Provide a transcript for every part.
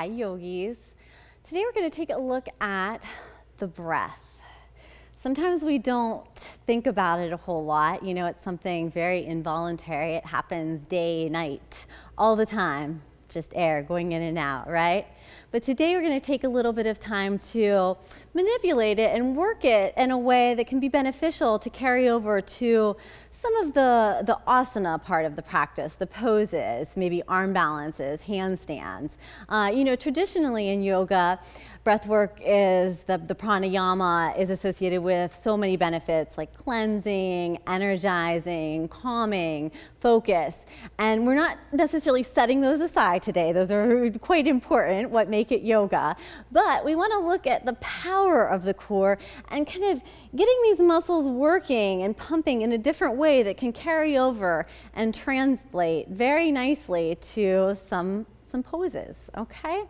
Hi yogis. Today we're going to take a look at the breath. Sometimes we don't think about it a whole lot. You know, it's something very involuntary. It happens day, night, all the time. Just air going in and out, right? But today we're going to take a little bit of time to manipulate it and work it in a way that can be beneficial to carry over to some of the asana part of the practice, the poses, maybe arm balances, handstands. You know, traditionally in yoga, breath work is, the pranayama is associated with so many benefits like cleansing, energizing, calming, focus. And we're not necessarily setting those aside today. Those are quite important, what make it yoga. But we want to look at the power of the core and kind of getting these muscles working and pumping in a different way that can carry over and translate very nicely to some poses, okay?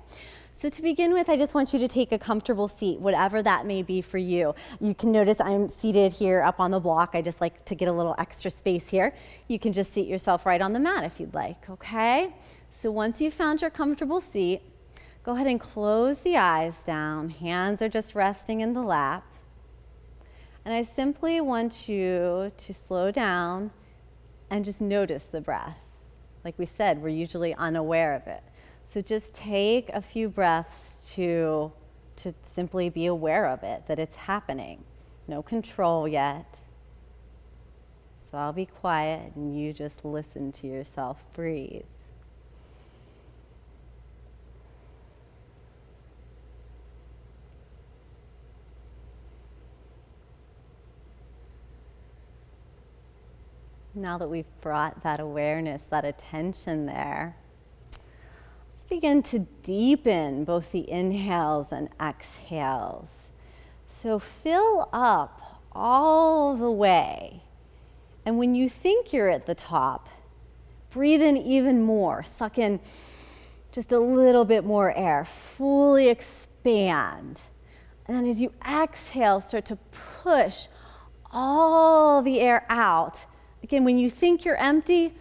So to begin with, I just want you to take a comfortable seat, whatever that may be for you. You can notice I'm seated here up on the block. I just like to get a little extra space here. You can just seat yourself right on the mat if you'd like, okay? So once you've found your comfortable seat, go ahead and close the eyes down. Hands are just resting in the lap. And I simply want you to slow down and just notice the breath. Like we said, we're usually unaware of it. So just take a few breaths to simply be aware of it, that it's happening. No control yet. So I'll be quiet and you just listen to yourself breathe. Now that we've brought that awareness, that attention there, let's begin to deepen both the inhales and exhales. So fill up all the way. And when you think you're at the top, breathe in even more. Suck in just a little bit more air. Fully expand. And then as you exhale, start to push all the air out. Again, when you think you're empty,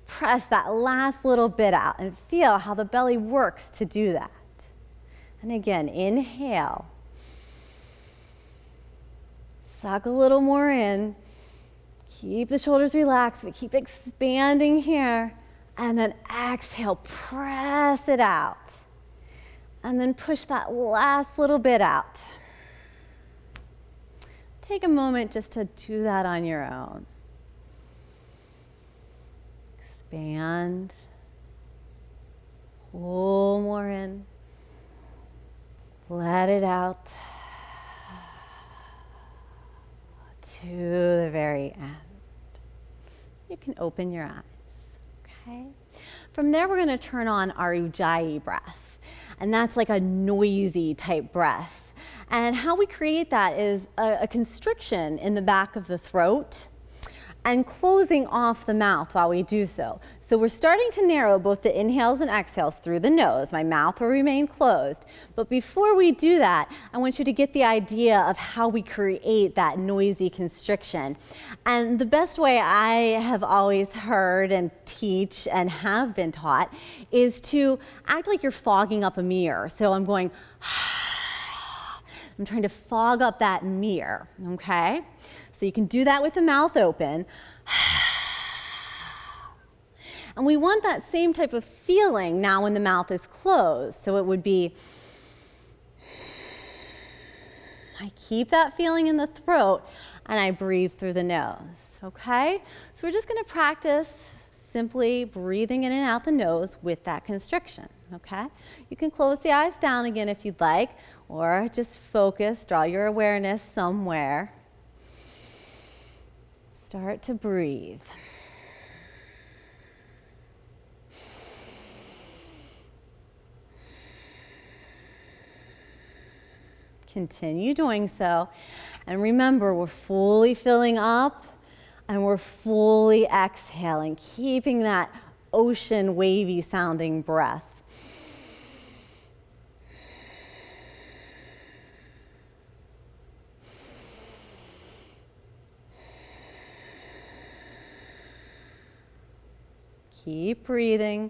press that last little bit out and feel how the belly works to do that. And again, inhale. Suck a little more in. Keep the shoulders relaxed, but keep expanding here. And then exhale, press it out. And then push that last little bit out. Take a moment just to do that on your own. Expand. Pull more in. Let it out to the very end. You can open your eyes, okay? From there, we're going to turn on our Ujjayi breath. And that's like a noisy type breath. And how we create that is a constriction in the back of the throat and closing off the mouth while we do so. So we're starting to narrow both the inhales and exhales through the nose. My mouth will remain closed. But before we do that, I want you to get the idea of how we create that noisy constriction. And the best way I have always heard and teach and have been taught is to act like you're fogging up a mirror. So I'm going, I'm trying to fog up that mirror, okay? So you can do that with the mouth open. And we want that same type of feeling now when the mouth is closed. So it would be, I keep that feeling in the throat and I breathe through the nose, okay? So we're just gonna practice simply breathing in and out the nose with that constriction, okay? You can close the eyes down again if you'd like, or just focus, draw your awareness somewhere. Start to breathe. Continue doing so. And remember, we're fully filling up and we're fully exhaling, keeping that ocean wavy sounding breath. Keep breathing.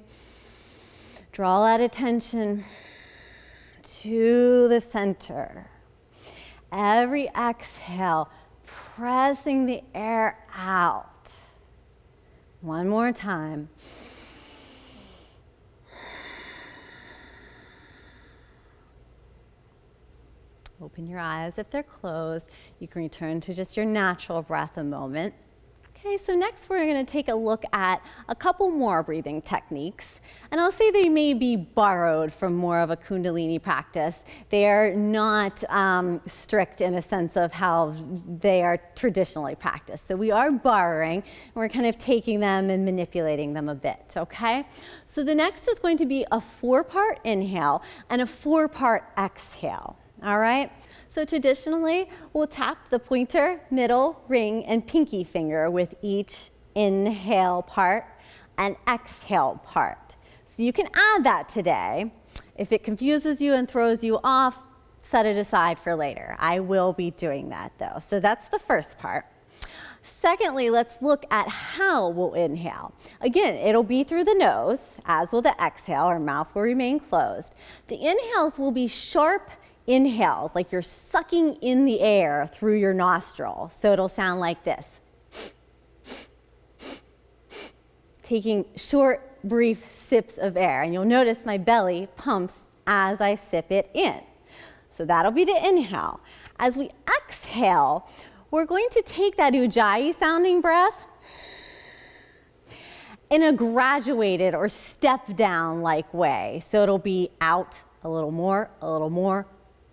Draw that attention to the center. Every exhale, pressing the air out. One more time. Open your eyes if they're closed. You can return to just your natural breath a moment. Okay, so next we're going to take a look at a couple more breathing techniques. And I'll say they may be borrowed from more of a Kundalini practice. They are not strict in a sense of how they are traditionally practiced. So we are borrowing, and we're kind of taking them and manipulating them a bit, okay? So the next is going to be a 4-part inhale and a 4-part exhale, all right? So traditionally, we'll tap the pointer, middle, ring, and pinky finger with each inhale part and exhale part. So you can add that today. If it confuses you and throws you off, set it aside for later. I will be doing that though. So that's the first part. Secondly, let's look at how we'll inhale. Again, it'll be through the nose, as will the exhale. Our mouth will remain closed. The inhales will be sharp inhales, like you're sucking in the air through your nostril. So it'll sound like this. Taking short, brief sips of air. And you'll notice my belly pumps as I sip it in. So that'll be the inhale. As we exhale, we're going to take that Ujjayi sounding breath in a graduated or step down like way. So it'll be out a little more,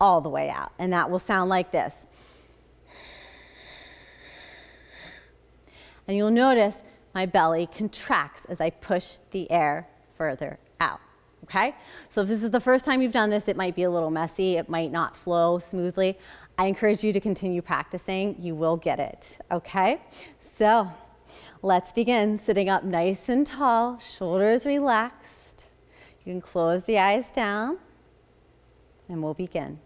all the way out. And that will sound like this. And you'll notice my belly contracts as I push the air further out, okay? So if this is the first time you've done this, it might be a little messy. It might not flow smoothly. I encourage you to continue practicing. You will get it, okay? So let's begin sitting up nice and tall, shoulders relaxed. You can close the eyes down, and we'll begin.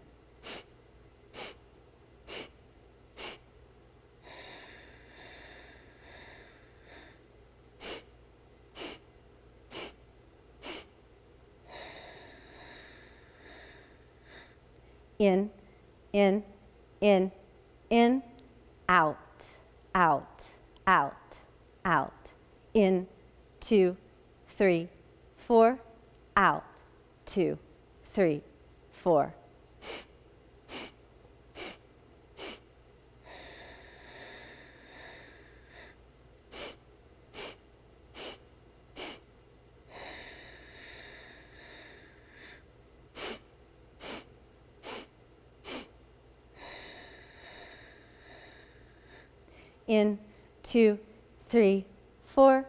In, out, out, out, out. In, 2, 3, 4, out, 2, 3, 4. In, 2, 3, 4,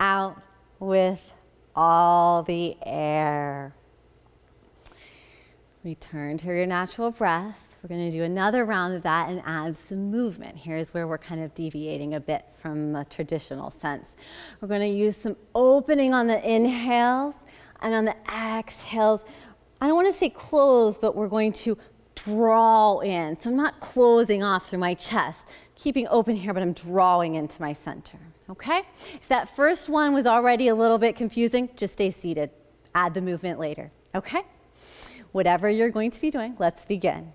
out with all the air. Return to your natural breath. We're going to do another round of that and add some movement. Here's where we're kind of deviating a bit from a traditional sense. We're going to use some opening on the inhales, and on the exhales, I don't want to say close, but we're going to draw in. So I'm not closing off through my chest, keeping open here, but I'm drawing into my center, okay? If that first one was already a little bit confusing, just stay seated. Add the movement later, okay? Whatever you're going to be doing, let's begin.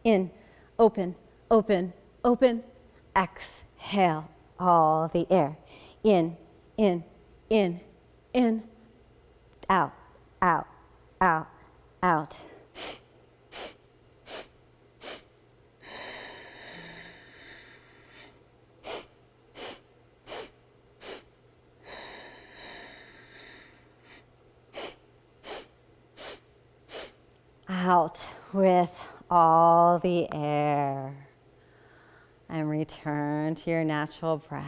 In, open, open, open, exhale, all the air. In, out, out, out, out. Out with all the air. And return to your natural breath,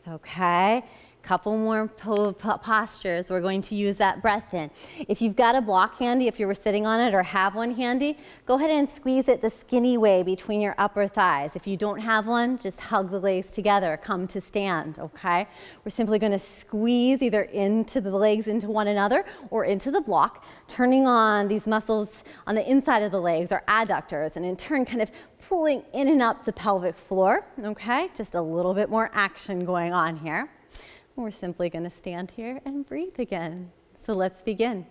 okay? couple more postures we're going to use that breath in. If you've got a block handy, if you were sitting on it or have one handy, go ahead and squeeze it the skinny way between your upper thighs. If you don't have one, just hug the legs together, come to stand, okay? We're simply going to squeeze either into the legs into one another or into the block, turning on these muscles on the inside of the legs, or adductors, and in turn kind of pulling in and up the pelvic floor, okay? Just a little bit more action going on here. We're simply going to stand here and breathe again. So let's begin.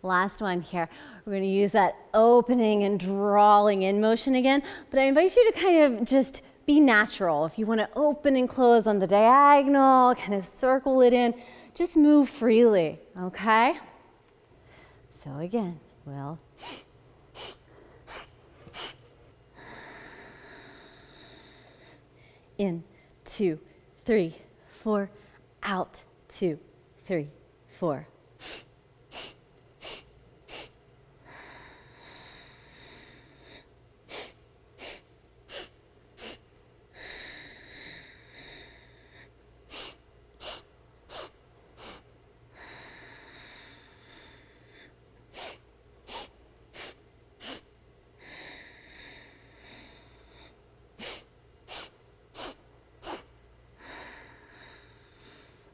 Last one here. We're going to use that opening and drawing in motion again, but I invite you to kind of just be natural. If you want to open and close on the diagonal, kind of circle it in, just move freely, okay? So again, we'll in, 2, 3, 4, out, 2, 3, 4.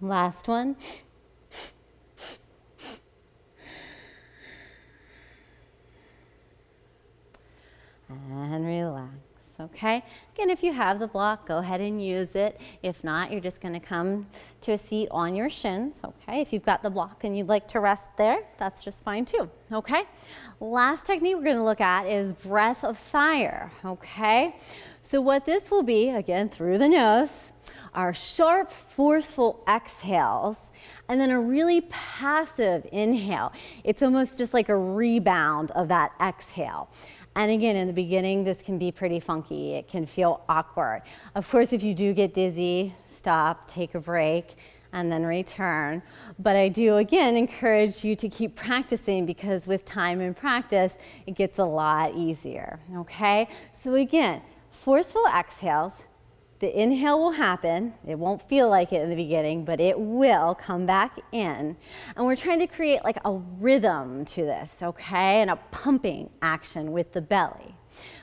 Last one. And relax, okay? Again, if you have the block, go ahead and use it. If not, you're just gonna come to a seat on your shins, okay? If you've got the block and you'd like to rest there, that's just fine too, okay? Last technique we're gonna look at is breath of fire, okay? So what this will be, again, through the nose, are sharp, forceful exhales, and then a really passive inhale. It's almost just like a rebound of that exhale. And again, in the beginning, this can be pretty funky. It can feel awkward. Of course, if you do get dizzy, stop, take a break, and then return. But I do, again, encourage you to keep practicing, because with time and practice, it gets a lot easier, okay? So again, forceful exhales. The inhale will happen. It won't feel like it in the beginning, but it will come back in. And we're trying to create like a rhythm to this, okay? And a pumping action with the belly.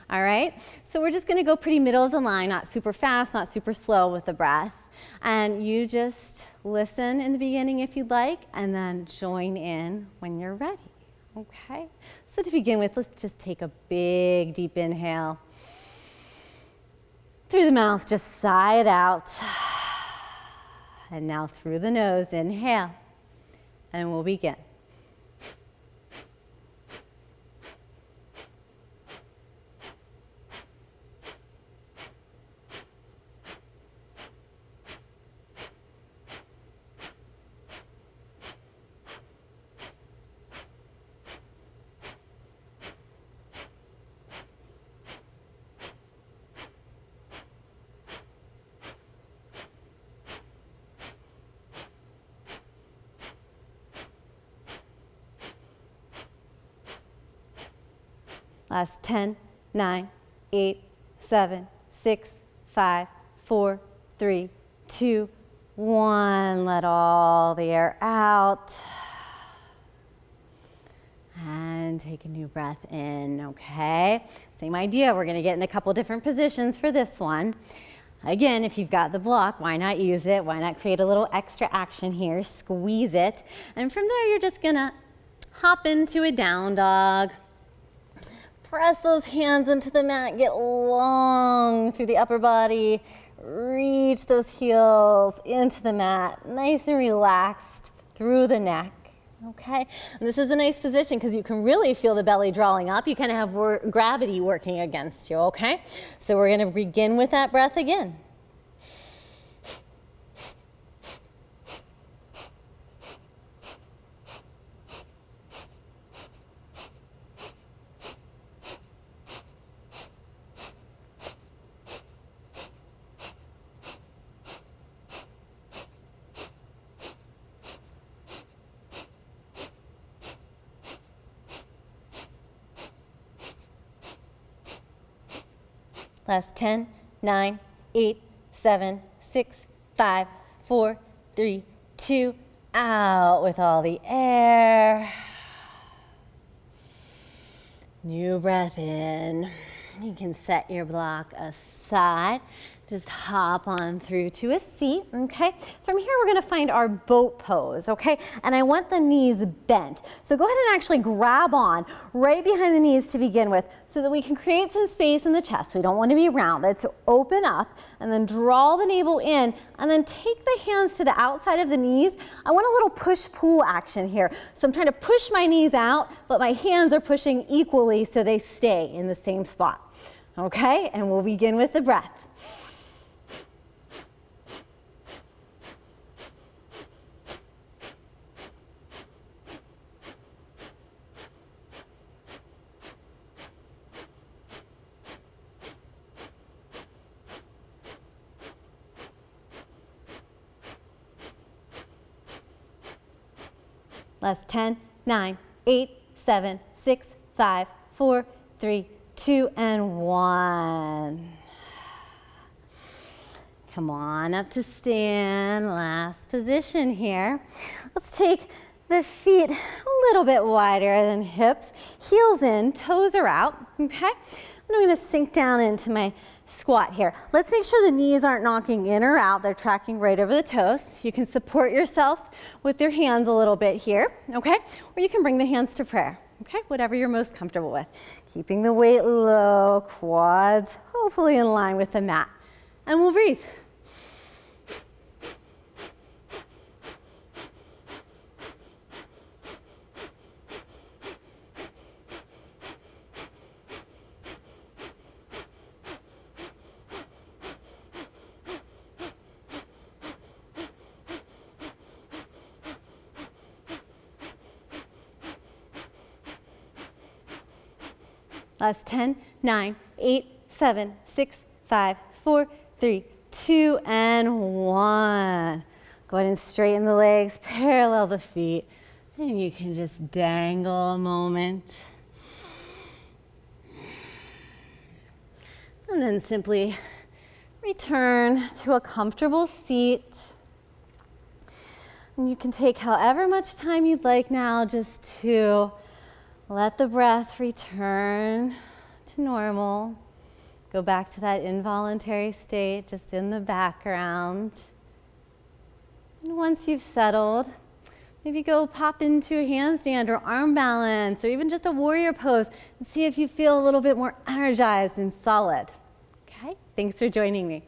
All right? So we're just gonna go pretty middle of the line, not super fast, not super slow with the breath. And you just listen in the beginning if you'd like, and then join in when you're ready, okay? So to begin with, let's just take a big, deep inhale. Through the mouth, just sigh it out. And now through the nose, inhale. And we'll begin. Last 10, 9, 8, 7, 6, 5, 4, 3, 2, 1. Let all the air out. And take a new breath in, okay? Same idea, we're gonna get in a couple different positions for this one. Again, if you've got the block, why not use it? Why not create a little extra action here? Squeeze it. And from there, you're just gonna hop into a down dog. Press those hands into the mat, get long through the upper body, reach those heels into the mat, nice and relaxed through the neck. Okay, and this is a nice position because you can really feel the belly drawing up. You kind of have gravity working against you, okay? So we're going to begin with that breath again. Last 10, 9, 8, 7, 6, 5, 4, 3, 2, out with all the air. New breath in. You can set your block aside. Just hop on through to a seat, okay? From here, we're gonna find our boat pose, okay? And I want the knees bent. So go ahead and actually grab on right behind the knees to begin with so that we can create some space in the chest. We don't want to be rounded, so open up and then draw the navel in and then take the hands to the outside of the knees. I want a little push-pull action here. So I'm trying to push my knees out, but my hands are pushing equally so they stay in the same spot, okay? And we'll begin with the breath. Last 10, 9, 8, 7, 6, 5, 4, 3, 2, and 1. Come on up to stand. Last position here. Let's take the feet a little bit wider than hips. Heels in, toes are out, okay? And I'm gonna sink down into my squat here. Let's make sure the knees aren't knocking in or out. They're tracking right over the toes. You can support yourself with your hands a little bit here, okay? Or you can bring the hands to prayer, okay? Whatever you're most comfortable with. Keeping the weight low, quads hopefully in line with the mat. And we'll breathe. Last 10, 9, 8, 7, 6, 5, 4, 3, 2, and 1. Go ahead and straighten the legs, parallel the feet, and you can just dangle a moment. And then simply return to a comfortable seat. And you can take however much time you'd like now just to let the breath return to normal. Go back to that involuntary state just in the background. And once you've settled, maybe go pop into a handstand or arm balance or even just a warrior pose and see if you feel a little bit more energized and solid. Okay? Thanks for joining me.